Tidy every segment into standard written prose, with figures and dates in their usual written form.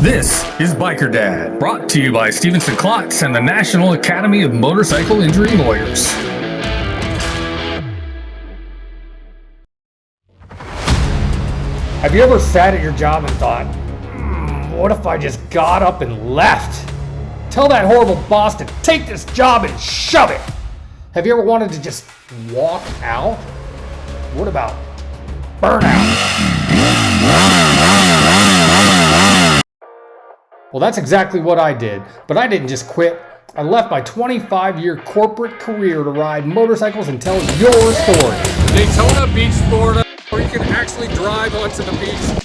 This is Biker Dad, brought to you by Stevenson Klotz and the National Academy of Motorcycle Injury Lawyers. Have you ever sat at your job and thought, what if I just got up and left? Tell that horrible boss to take this job and shove it. Have you ever wanted to just walk out? What about burnout? Well, that's exactly what I did, but I didn't just quit. I left my 25-year corporate career to ride motorcycles and tell your story. Daytona Beach, Florida, where you can actually drive onto the beach.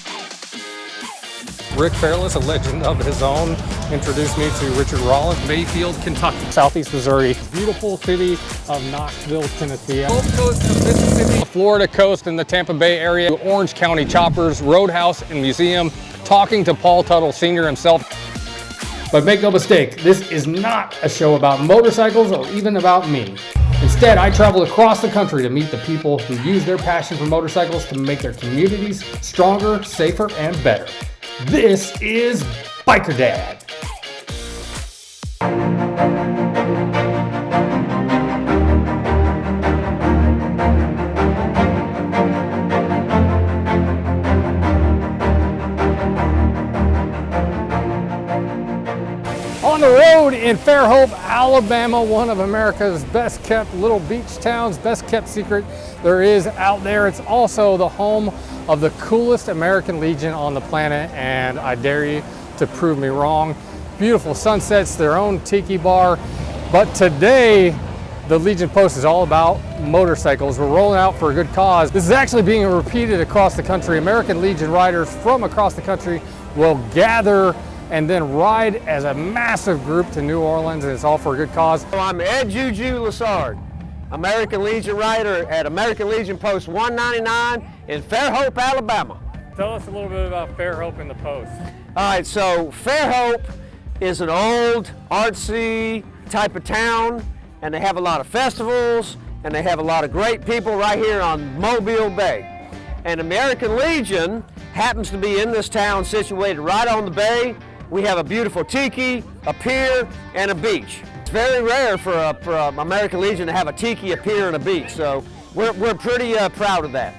Rick Fairless, a legend of his own, introduced me to Richard Rollins. Mayfield, Kentucky. Southeast Missouri. Beautiful city of Knoxville, Tennessee. Gulf Coast of Mississippi. Florida coast and the Tampa Bay area. Orange County Choppers, Roadhouse and Museum. Talking to Paul Tuttle Sr. himself. But make no mistake, this is not a show about motorcycles or even about me. Instead, I travel across the country to meet the people who use their passion for motorcycles to make their communities stronger, safer, and better. This is Biker Dad. On the road in Fairhope, Alabama, one of America's best kept little beach towns, best kept secret there is out there. It's also the home of the coolest American Legion on the planet, and I dare you to prove me wrong. Beautiful sunsets, their own tiki bar, but today the Legion Post is all about motorcycles. We're rolling out for a good cause. This is actually being repeated across the country. American Legion riders from across the country will gather and then ride as a massive group to New Orleans, and it's all for a good cause. I'm Ed Juju Lassard, American Legion rider at American Legion Post 199 in Fairhope, Alabama. Tell us a little bit about Fairhope and the Post. All right, so Fairhope is an old, artsy type of town, and they have a lot of festivals, and they have a lot of great people right here on Mobile Bay. And American Legion happens to be in this town, situated right on the bay. We have a beautiful tiki, a pier, and a beach. It's very rare for American Legion to have a tiki, a pier, and a beach, so we're pretty proud of that.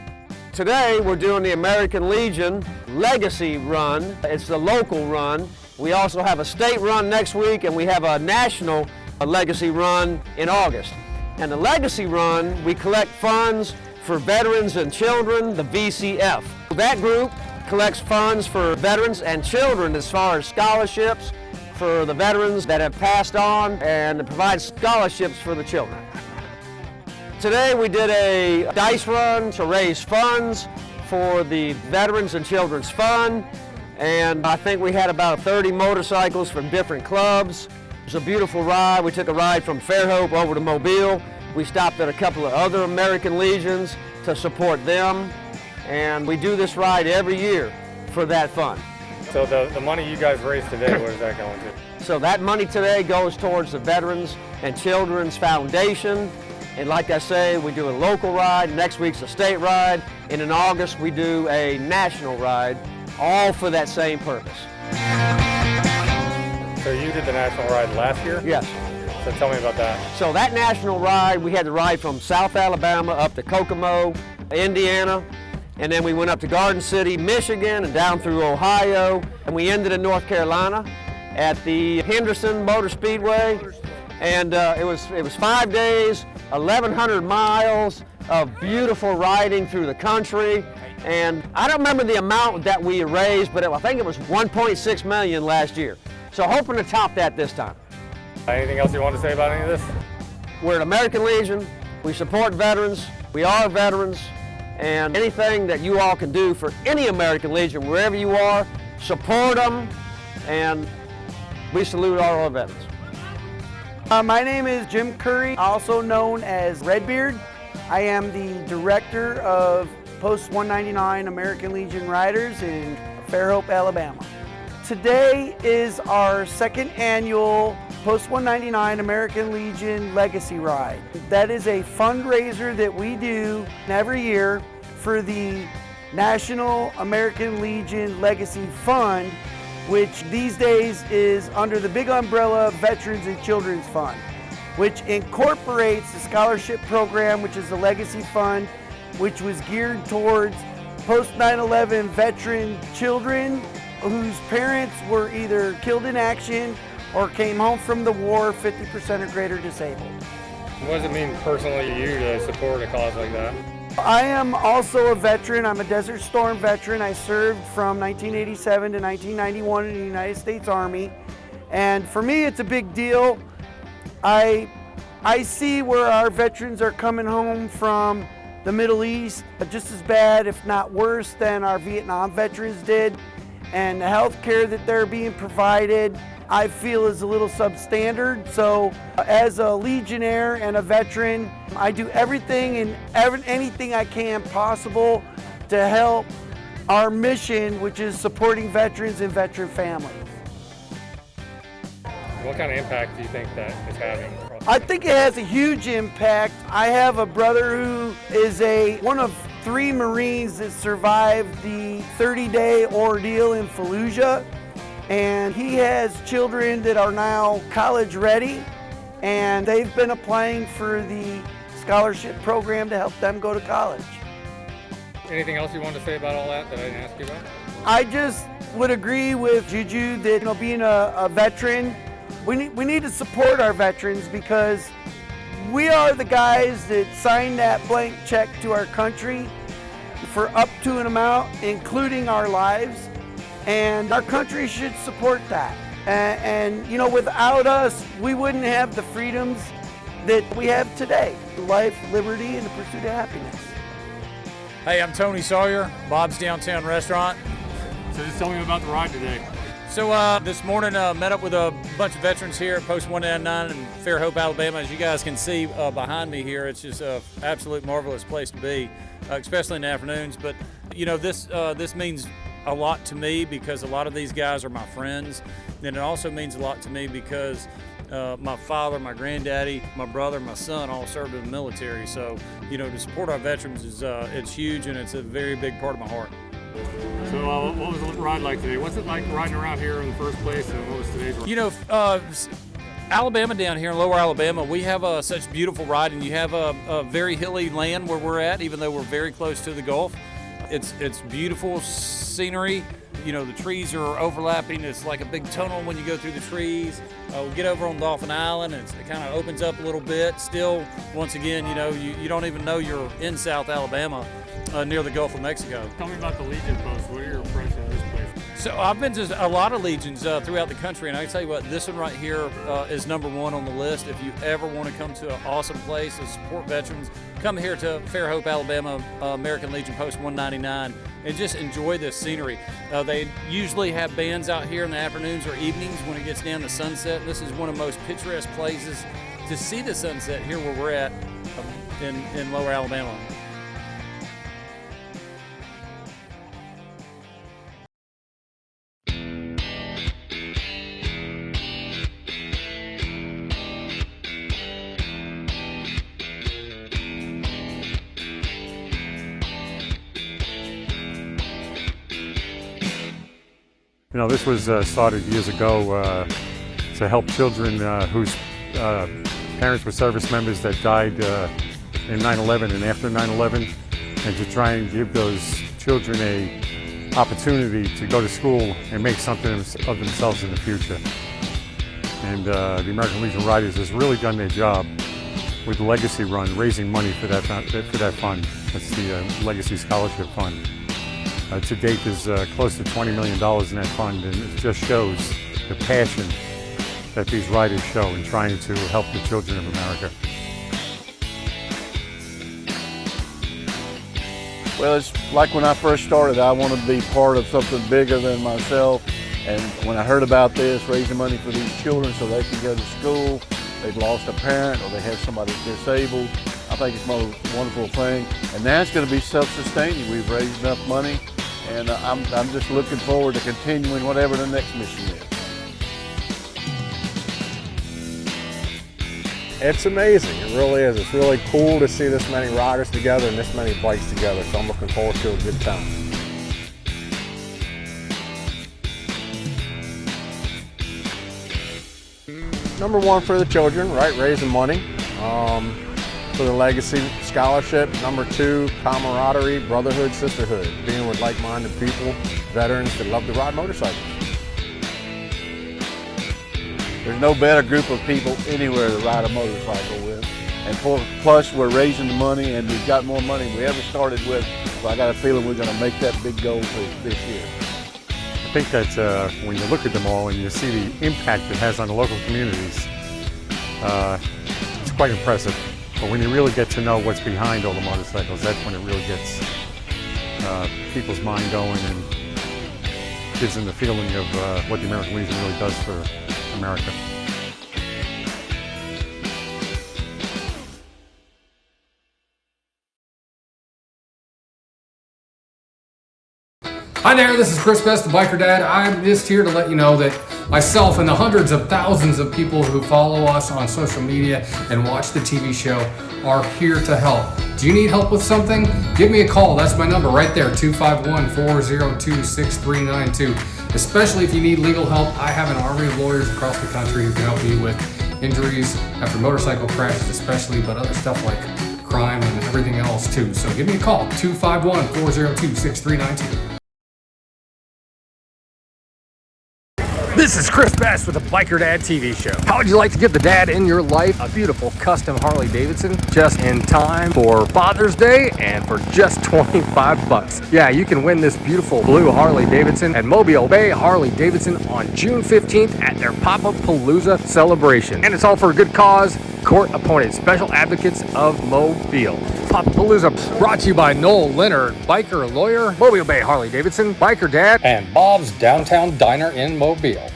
Today, we're doing the American Legion Legacy Run. It's the local run. We also have a state run next week, and we have a national Legacy Run in August. And the Legacy Run, we collect funds for veterans and children, the VCF. That group collects funds for veterans and children as far as scholarships for the veterans that have passed on, and provides scholarships for the children. Today we did a dice run to raise funds for the Veterans and Children's Fund, and I think we had about 30 motorcycles from different clubs. It was a beautiful ride. We took a ride from Fairhope over to Mobile. We stopped at a couple of other American Legions to support them. And we do this ride every year for that fund. So the money you guys raised today, where is that going to? So that money today goes towards the Veterans and Children's Foundation. And like I say, we do a local ride, next week's a state ride, and in August we do a national ride, all for that same purpose. So you did the national ride last year? Yes. So tell me about that. So that national ride, we had to ride from South Alabama up to Kokomo, Indiana. And then we went up to Garden City, Michigan, and down through Ohio. And we ended in North Carolina at the Henderson Motor Speedway. And it was 5 days, 1,100 miles of beautiful riding through the country. And I don't remember the amount that we raised, but I think it was 1.6 million last year. So hoping to top that this time. Anything else you want to say about any of this? We're at American Legion. We support veterans. We are veterans. And anything that you all can do for any American Legion, wherever you are, support them, and we salute all our veterans. My name is Jim Curry, also known as Redbeard. I am the director of Post 199 American Legion Riders in Fairhope, Alabama. Today is our second annual Post 199 American Legion Legacy Ride. That is a fundraiser that we do every year for the National American Legion Legacy Fund, which these days is under the big umbrella Veterans and Children's Fund, which incorporates the scholarship program, which is the Legacy Fund, which was geared towards post 9/11 veteran children whose parents were either killed in action or came home from the war 50% or greater disabled. What does it mean personally to you to support a cause like that? I am also a veteran. I'm a Desert Storm veteran. I served from 1987 to 1991 in the United States Army. And for me, it's a big deal. I see where our veterans are coming home from the Middle East, just as bad, if not worse, than our Vietnam veterans did. And the health care that they're being provided, I feel is a little substandard. So as a Legionnaire and a veteran, I do everything and anything I can possible to help our mission, which is supporting veterans and veteran families. What kind of impact do you think that is having? I think it has a huge impact. I have a brother who is one of 3 Marines that survived the 30-day ordeal in Fallujah. And he has children that are now college ready, and they've been applying for the scholarship program to help them go to college. Anything else you want to say about all that I didn't ask you about? I just would agree with Juju that being a veteran, we need to support our veterans because we are the guys that signed that blank check to our country for up to an amount, including our lives. And our country should support that. And without us, we wouldn't have the freedoms that we have today. Life, liberty, and the pursuit of happiness. Hey, I'm Tony Sawyer, Bob's Downtown Restaurant. So just tell me about the ride today. So this morning met up with a bunch of veterans here at Post 199 in Fairhope, Alabama. As you guys can see behind me here, it's just an absolute marvelous place to be, especially in the afternoons. But this means a lot to me because a lot of these guys are my friends. And it also means a lot to me because my father, my granddaddy, my brother, my son all served in the military. So, to support our veterans is it's huge and it's a very big part of my heart. So what was the ride like today? What's it like riding around here in the first place, and what was today's ride? Alabama down here in Lower Alabama, we have such beautiful riding. You have a very hilly land where we're at, even though we're very close to the Gulf. It's beautiful scenery. The trees are overlapping. It's like a big tunnel when you go through the trees. We get over on Dolphin Island, and it kind of opens up a little bit. Still, once again, you don't even know you're in South Alabama near the Gulf of Mexico. Tell me about the Legion Post. What are your impressions of this place? So I've been to a lot of Legions throughout the country, and I can tell you what, this one right here is #1 on the list. If you ever want to come to an awesome place to support veterans, come here to Fairhope, Alabama, American Legion Post 199, and just enjoy this scenery. They usually have bands out here in the afternoons or evenings when it gets down to sunset. This is one of the most picturesque places to see the sunset here where we're at in Lower Alabama. This was started years ago to help children whose parents were service members that died in 9/11 and after 9/11, and to try and give those children a opportunity to go to school and make something of themselves in the future. And the American Legion Riders has really done their job with the Legacy Run, raising money for that fund. That's the Legacy Scholarship Fund. To date, there's close to $20 million in that fund, and it just shows the passion that these riders show in trying to help the children of America. Well, it's like when I first started, I wanted to be part of something bigger than myself. And when I heard about this, raising money for these children so they can go to school, they've lost a parent or they have somebody disabled, I think it's the most wonderful thing. And now it's going to be self-sustaining. We've raised enough money, and I'm just looking forward to continuing whatever the next mission is. It's amazing, it really is. It's really cool to see this many riders together and this many bikes together, so I'm looking forward to a good time. number one for the children, right? Raising money for the legacy scholarship. Number two, camaraderie, brotherhood, sisterhood. Being with like-minded people, veterans that love to ride motorcycles. There's no better group of people anywhere to ride a motorcycle with. And plus, we're raising the money, and we've got more money than we ever started with. So I got a feeling we're going to make that big goal this year. I think that when you look at them all and you see the impact it has on the local communities, it's quite impressive. But when you really get to know what's behind all the motorcycles, that's when it really gets people's mind going and gives them the feeling of what the American Legion really does for America. Hi there, this is Chris Best, the Biker Dad. I'm just here to let you know that myself and the hundreds of thousands of people who follow us on social media and watch the TV show are here to help. Do you need help with something? Give me a call. That's my number right there, 251-402-6392. Especially if you need legal help, I have an army of lawyers across the country who can help you with injuries after motorcycle crashes especially, but other stuff like crime and everything else too. So give me a call, 251-402-6392. This is Chris Best with the Biker Dad TV show. How would you like to give the dad in your life a beautiful custom Harley Davidson just in time for Father's Day and for just 25 bucks? Yeah, you can win this beautiful blue Harley Davidson at Mobile Bay Harley Davidson on June 15th at their Pop-Up Palooza celebration. And it's all for a good cause, court-appointed special advocates of Mobile. Pop-Up Palooza brought to you by Noel Leonard, biker lawyer, Mobile Bay Harley Davidson, Biker Dad, and Bob's Downtown Diner in Mobile.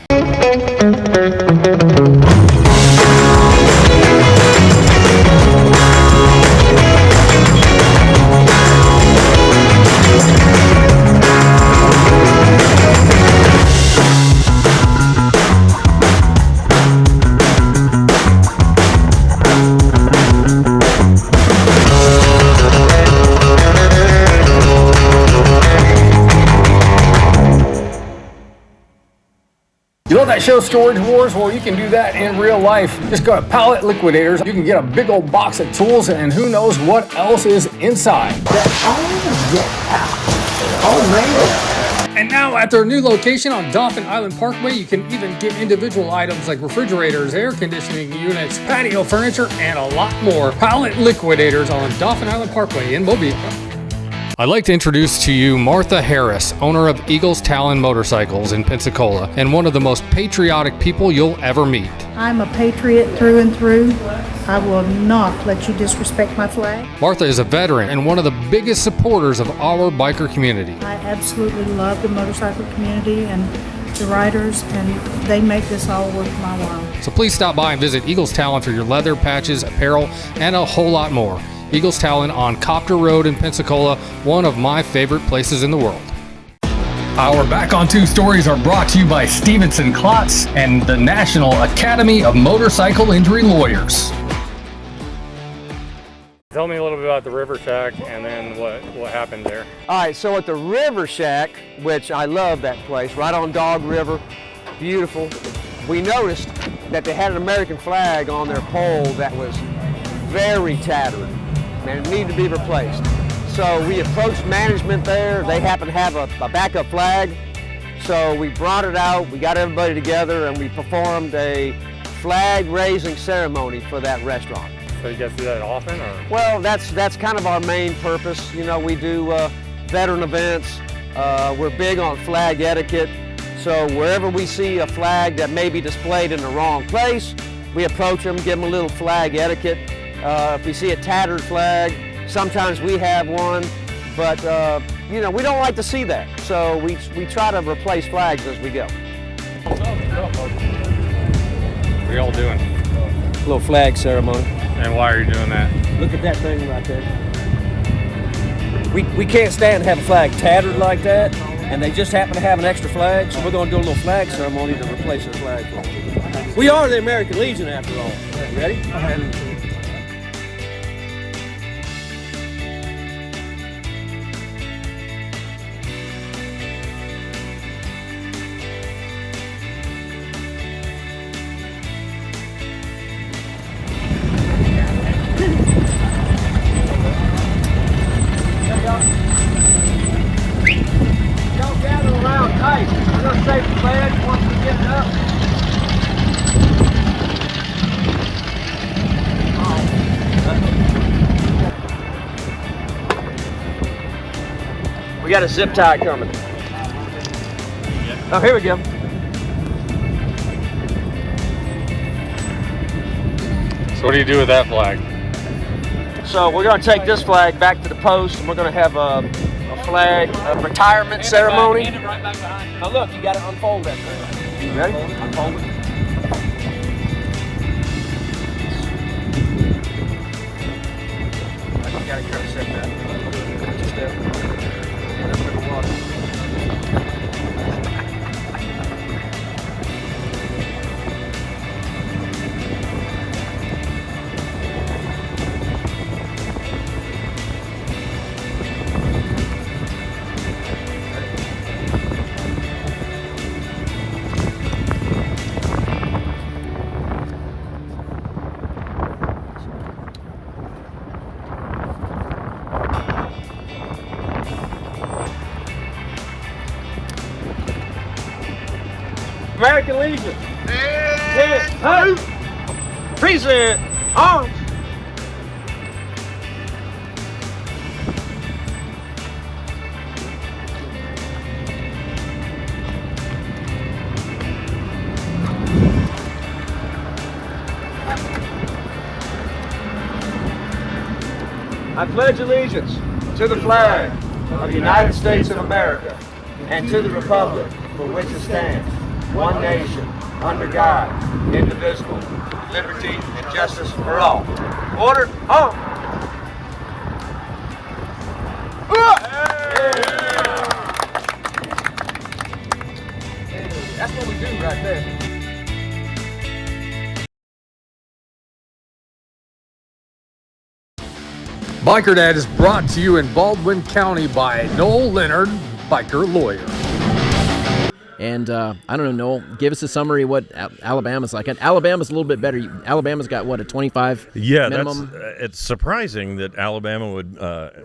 You know that show Storage Wars? Well, you can do that in real life. Just go to Pallet Liquidators. You can get a big old box of tools and who knows what else is inside. And now at their new location on Dauphin Island Parkway, you can even get individual items like refrigerators, air conditioning units, patio furniture, and a lot more. Pallet Liquidators on Dauphin Island Parkway in Mobile. I'd like to introduce to you Martha Harris, owner of Eagles Talon Motorcycles in Pensacola, and one of the most patriotic people you'll ever meet. I'm a patriot through and through. I will not let you disrespect my flag. Martha is a veteran and one of the biggest supporters of our biker community. I absolutely love the motorcycle community and the riders, and they make this all worth my while. So please stop by and visit Eagles Talon for your leather, patches, apparel, and a whole lot more. Eagles Talon on Copter Road in Pensacola, one of my favorite places in the world. Our Back on Two stories are brought to you by Stevenson Klotz and the National Academy of Motorcycle Injury Lawyers. Tell me a little bit about the River Shack and then what happened there. All right, so at the River Shack, which I love that place, right on Dog River, beautiful, we noticed that they had an American flag on their pole that was very tattered and it needed to be replaced. So we approached management there. They happen to have a backup flag. So we brought it out, we got everybody together, and we performed a flag raising ceremony for that restaurant. So you guys do that often, or? Well, that's kind of our main purpose. You know, we do veteran events. We're big on flag etiquette. So wherever we see a flag that may be displayed in the wrong place, we approach them, give them a little flag etiquette. If we see a tattered flag, sometimes we have one, but you know, we don't like to see that. So we try to replace flags as we go. What are y'all doing? A little flag ceremony. And why are you doing that? Look at that thing right there. We can't stand to have a flag tattered like that, and they just happen to have an extra flag, so we're going to do a little flag ceremony to replace the flag. We are the American Legion after all. Ready? once we get it up. We got a zip tie coming. Oh, here we go. So what do you do with that flag? So we're going to take this flag back to the post, and we're going to have a flag retirement ceremony. Hand it right back behind you. Now look, you got to unfold that thing. You ready? Unfold it. You got to try to set that. Just that. A little bit of water. American Legion. Hey, present arms. I pledge allegiance to the flag of the United States of America and to the republic for which it stands, one nation, under God, indivisible, with liberty and justice for all. Order, on! That's what we do right there. Biker Dad is brought to you in Baldwin County by Noel Leonard, biker lawyer. And I don't know, Noel, give us a summary of what Alabama's like. And Alabama's a little bit better. Alabama's got, what, a 25 minimum? It's surprising that Alabama would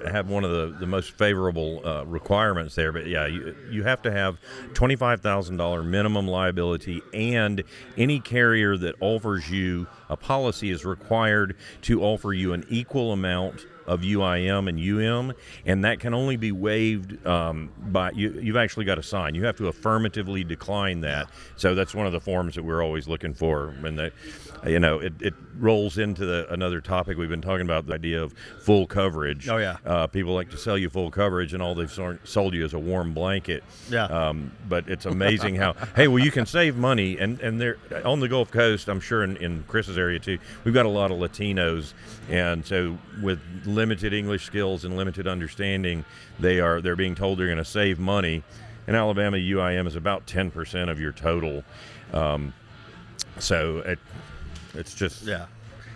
have one of the most favorable requirements there. But, yeah, you have to have $25,000 minimum liability, and any carrier that offers you a policy is required to offer you an equal amount of UIM and UM, and that can only be waived by you've actually got to sign. You have to affirmatively decline that. So that's one of the forms that we're always looking for. And that, it rolls into another topic we've been talking about, the idea of full coverage. Oh yeah. People like to sell you full coverage, and all they've sold you is a warm blanket. Yeah. But it's amazing how you can save money, and they're on the Gulf Coast. I'm sure in Chris's area too. We've got a lot of Latinos, and so with limited English skills and limited understanding, they're being told they're going to save money. In Alabama, UIM is about 10% of your total. So it's just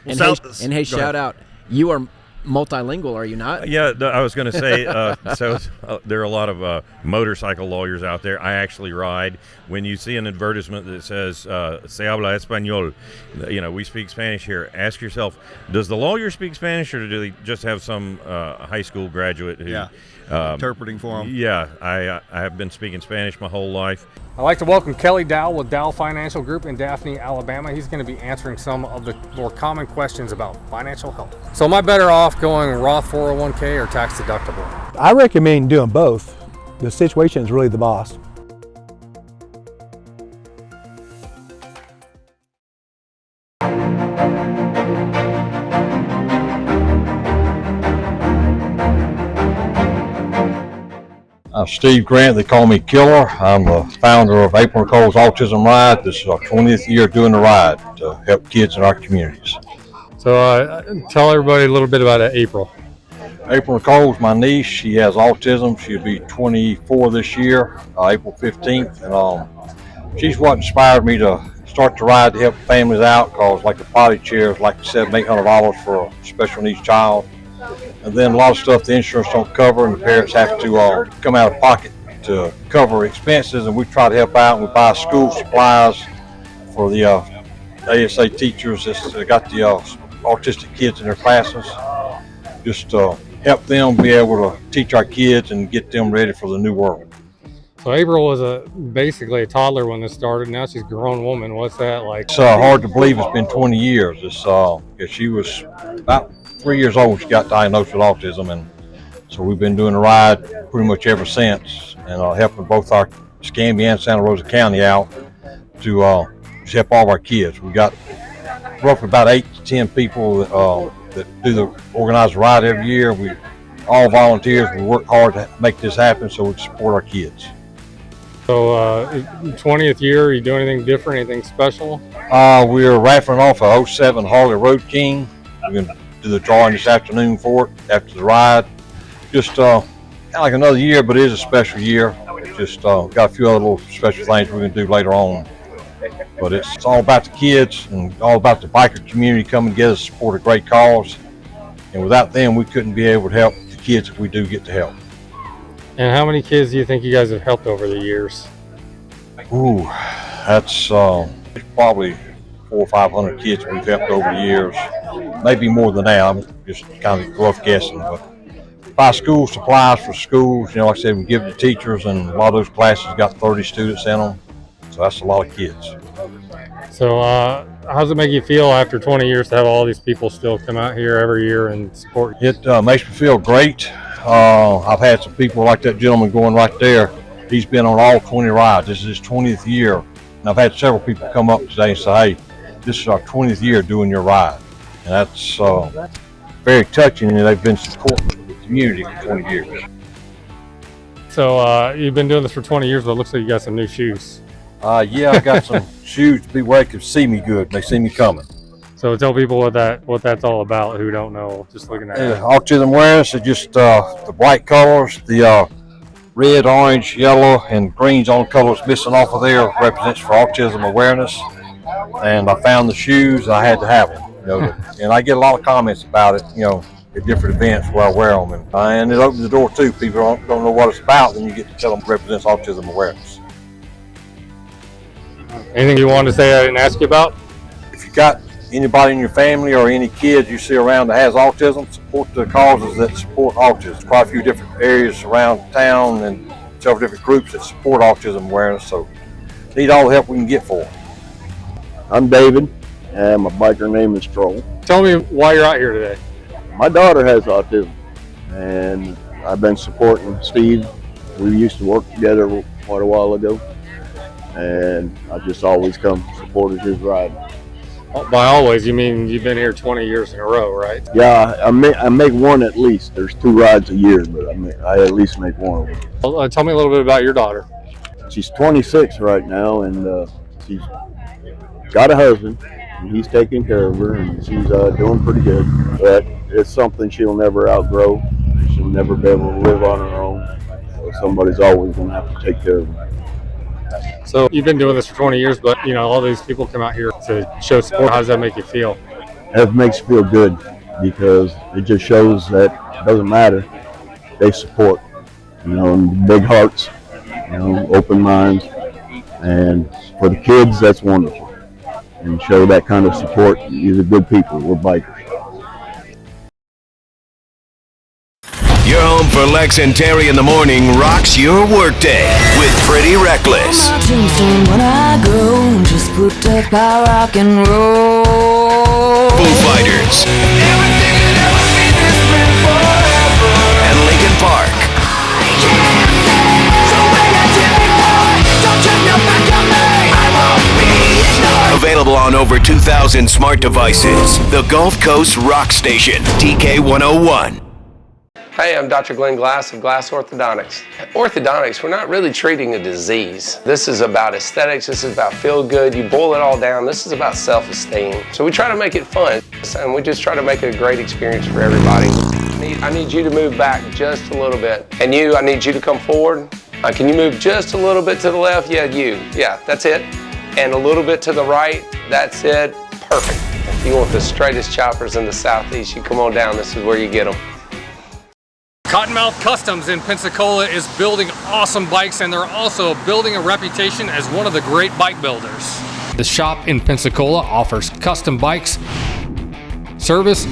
And hey, shout out, you are multilingual, are you not? Yeah, I was going to say, there are a lot of motorcycle lawyers out there. I actually ride. When you see an advertisement that says, se habla español, we speak Spanish here, ask yourself, does the lawyer speak Spanish, or do they just have some high school graduate who... interpreting for them? Yeah, I have been speaking Spanish my whole life. I'd like to welcome Kelly Dow with Dow Financial Group in Daphne, Alabama. He's going to be answering some of the more common questions about financial health. So am I better off going Roth 401k or tax deductible? I recommend doing both. The situation is really the boss. I'm Steve Grant. They call me Killer. I'm the founder of April Nicole's Autism Ride. This is our 20th year doing the ride to help kids in our communities. So tell everybody a little bit about April. April Nicole's my niece. She has autism. She'll be 24 this year, April 15th. And she's what inspired me to start the ride to help families out, because like the potty chair is like $700-800 for a special needs child. And then a lot of stuff the insurance don't cover, and the parents have to come out of pocket to cover expenses, and we try to help out. And we buy school supplies for the ASA teachers that got the autistic kids in their classes, just to help them be able to teach our kids and get them ready for the new world. So April was basically a toddler when this started. Now she's a grown woman. What's that like? It's hard to believe it's been 20 years. It's 'cause she was about 3 years old. She got diagnosed with autism, and so we've been doing the ride pretty much ever since, and helping both our Escambia and Santa Rosa County out to help all of our kids. We got roughly about 8 to 10 people that do the organized ride every year. We all volunteers. We work hard to make this happen so we can support our kids. So 20th year, are you doing anything different, anything special? We're raffling off a 07 Harley Road King. We're going to do the drawing this afternoon for it after the ride. Just kind of like another year, but it is a special year. Just got a few other little special things we're going to do later on. But it's all about the kids and all about the biker community coming together to support a great cause. And without them, we couldn't be able to help the kids if we do get to help. And how many kids do you think you guys have helped over the years? Ooh, that's probably 400 or 500 kids we've helped over the years. Maybe more than that. I'm just kind of rough guessing. But buy school supplies for schools. Like I said, we give it to teachers, and a lot of those classes got 30 students in them. So that's a lot of kids. So how does it make you feel after 20 years to have all these people still come out here every year and support you? It makes me feel great. I've had some people like that gentleman going right there. He's been on all 20 rides. This is his 20th year. And I've had several people come up today and say, hey, this is our 20th year doing your ride. And that's very touching, and they've been supporting the community for 20 years. So you've been doing this for 20 years, but it looks like you got some new shoes. Yeah, I got some shoes to be where they can see me good. They see me coming. So tell people what that's all about who don't know, just looking at it. Autism awareness is just the bright colors, the red, orange, yellow, and greens on colors missing off of there represents for autism awareness. And I found the shoes, and I had to have them. And I get a lot of comments about it, at different events where I wear them. And it opens the door too. People don't know what it's about, then you get to tell them it represents autism awareness. Anything you wanted to say I didn't ask you about? If you got anybody in your family or any kids you see around that has autism, support the causes that support autism. Quite a few different areas around town and several different groups that support autism awareness, so need all the help we can get for them. I'm David, and my biker name is Troll. Tell me why you're out here today. My daughter has autism, and I've been supporting Steve. We used to work together quite a while ago, and I've just always come supported his ride. By always, you mean you've been here 20 years in a row, right? Yeah, I make one at least. There's 2 rides a year, but I at least make one of them. Well, tell me a little bit about your daughter. She's 26 right now, and she's got a husband, and he's taking care of her, and she's doing pretty good. But it's something she'll never outgrow. She'll never be able to live on her own. So somebody's always going to have to take care of her. So you've been doing this for 20 years, but all these people come out here to show support. How does that make you feel? It makes you feel good because it just shows that it doesn't matter. They support, and big hearts, open minds, and for the kids, that's wonderful. And show that kind of support. These are good people. We're bikers. Your home for Lex and Terry in the morning rocks your workday with Pretty Reckless. On my tombstone when I go, just put up our rock and roll. Foo Fighters. And Linkin Park. Available on over 2,000 smart devices. The Gulf Coast Rock Station, TK101. Hey, I'm Dr. Glenn Glass of Glass Orthodontics. At Orthodontics, we're not really treating a disease. This is about aesthetics, this is about feel good. You boil it all down, this is about self-esteem. So we try to make it fun, and we just try to make it a great experience for everybody. I need you to move back just a little bit. And I need you to come forward. Can you move just a little bit to the left? Yeah, that's it. And a little bit to the right, that's it. Perfect. If you want the straightest choppers in the Southeast, you come on down, this is where you get them. Cottonmouth Customs in Pensacola is building awesome bikes, and they're also building a reputation as one of the great bike builders. The shop in Pensacola offers custom bikes, service,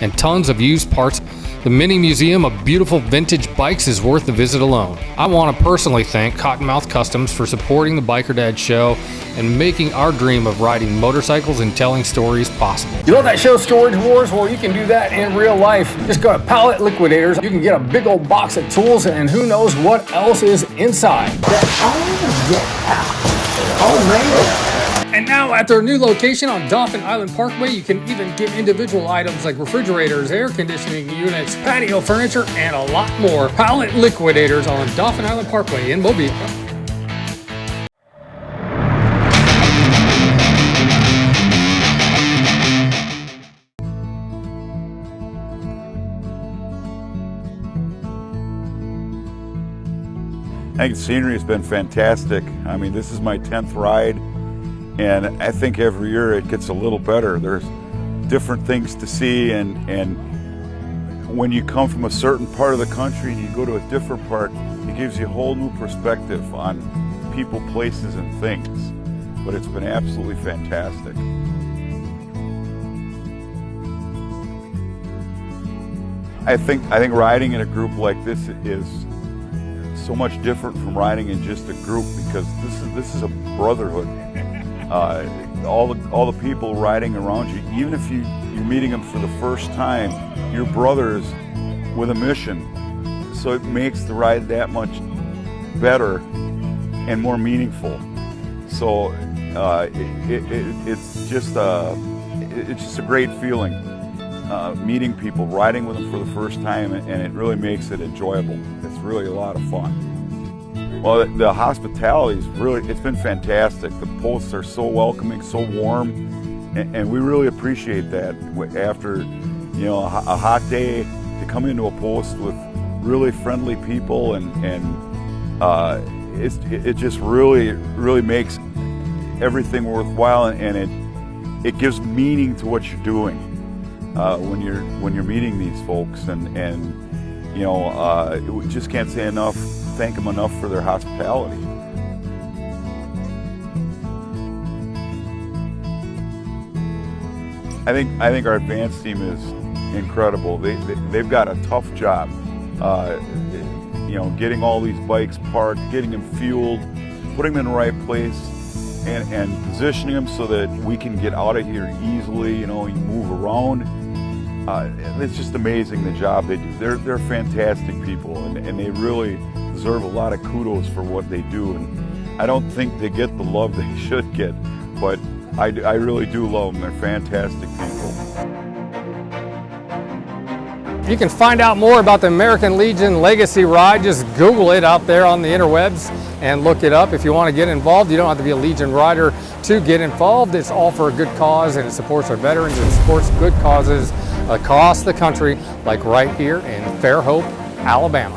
and tons of used parts. The mini museum of beautiful vintage bikes is worth the visit alone. I want to personally thank Cottonmouth Customs for supporting the Biker Dad show and making our dream of riding motorcycles and telling stories possible. You know that show Storage Wars? Well, you can do that in real life. Just go to Pallet Liquidators. You can get a big old box of tools and who knows what else is inside. Oh man. And now at their new location on Dauphin Island Parkway, you can even get individual items like refrigerators, air conditioning units, patio furniture, and a lot more. Pallet Liquidators on Dauphin Island Parkway in Mobile. I think the scenery has been fantastic. I mean, this is my 10th ride, and I think every year it gets a little better. There's different things to see, and when you come from a certain part of the country and you go to a different part, it gives you a whole new perspective on people, places, and things. But it's been absolutely fantastic. I think riding in a group like this is so much different from riding in just a group, because this is a brotherhood. All the people riding around you, even if you're meeting them for the first time, you're brothers with a mission. So it makes the ride that much better and more meaningful. So it's just a great feeling. Meeting people, riding with them for the first time, and it really makes it enjoyable. It's really a lot of fun. Well, the hospitality is it's been fantastic. The posts are so welcoming, so warm, and we really appreciate that. After, a hot day, to come into a post with really friendly people, and it just really makes everything worthwhile, and it gives meaning to what you're doing. When you're meeting these folks, and we just can't thank them enough for their hospitality. I think our advance team is incredible. They've got a tough job. Getting all these bikes parked, getting them fueled, putting them in the right place, and positioning them so that we can get out of here easily. You move around. It's just amazing the job they do. They're fantastic people, and they really deserve a lot of kudos for what they do. And I don't think they get the love they should get, but I really do love them. They're fantastic people. You can find out more about the American Legion Legacy Ride. Just Google it out there on the interwebs and look it up. If you want to get involved, you don't have to be a Legion rider to get involved. It's all for a good cause, and it supports our veterans and supports good causes across the country, like right here in Fairhope, Alabama.